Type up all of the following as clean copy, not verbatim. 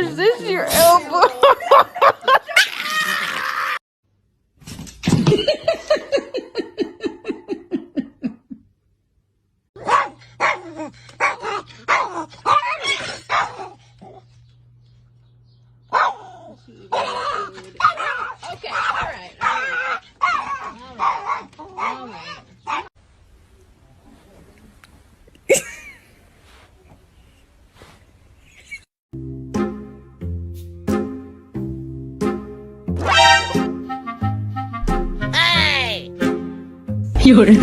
Is this your elbow? Okay, all right. Hey! 有人。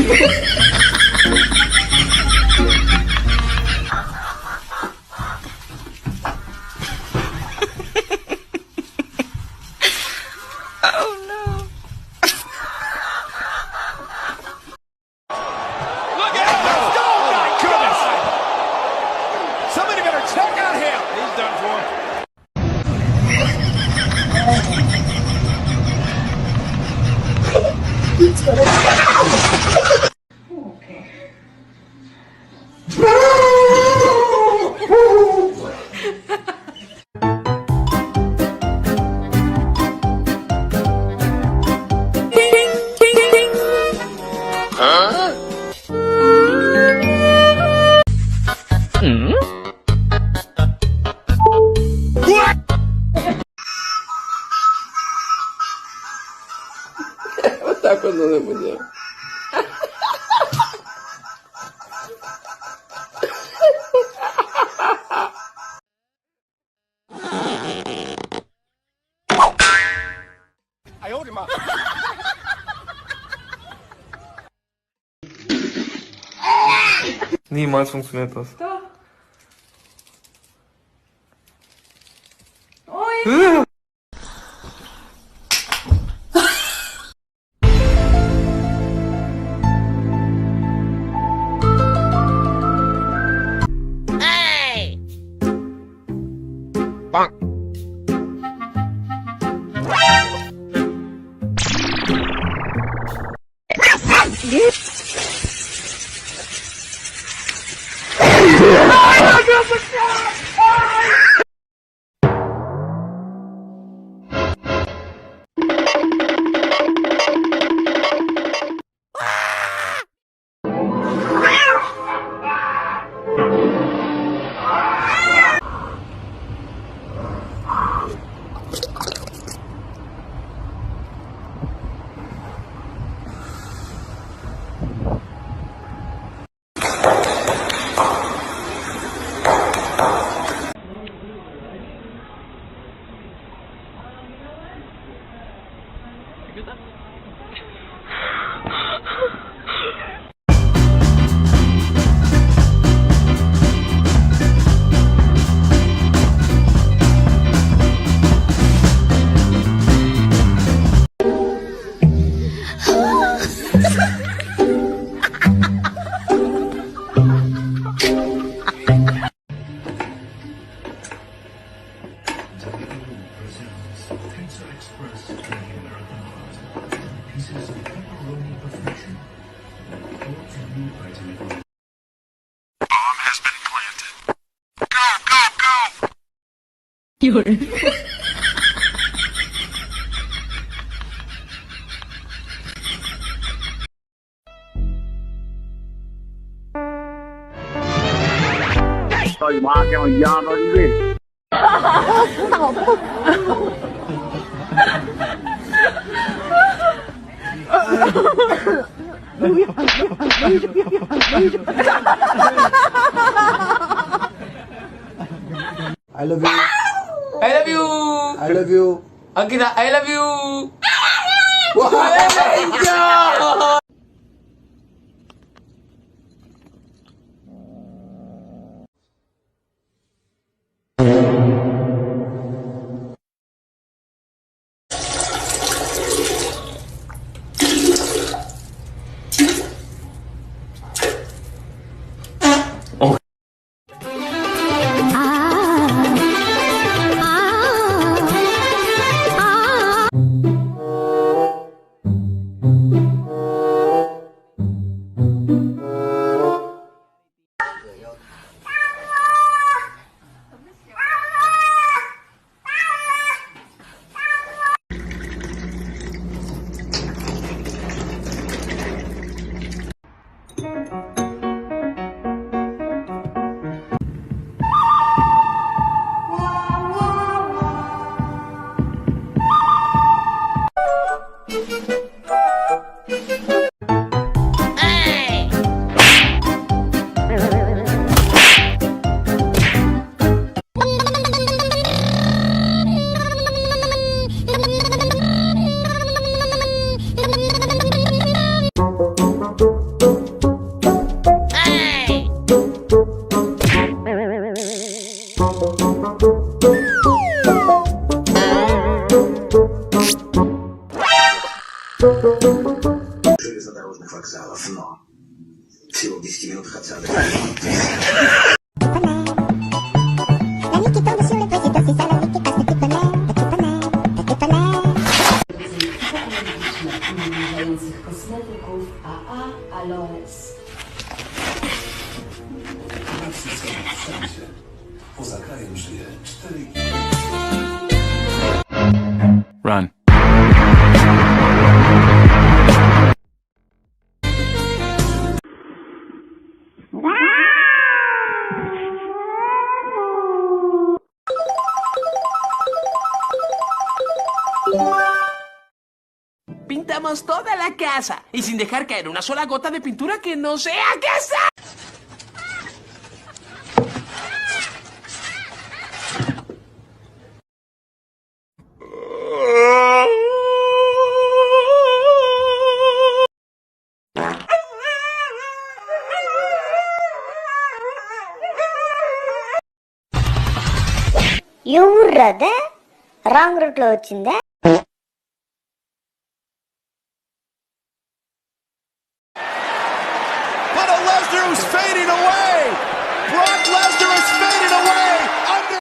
Está cuando se puso. Niemals funktioniert das. Doch. Hey! Bonk. Bomb has been planted. Go, go, go! 有人。Tôi ba cái hồi giờ tôi đi về. I love you. I love you. I love you. Kita, I love you. Oh my God. Железно дорожных вокзалов, но всего в 10 минутах отсюда. Kosmetyków AA Aloes. Poza krajem żyje 4. Run. Pintamos toda la casa y sin dejar caer una sola gota de pintura que no sea casa. ఎవర్రదా wrong route లో వచ్చిందా? But a Lesnar who's fading away. Brock Lesnar is fading away. Under.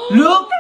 Look!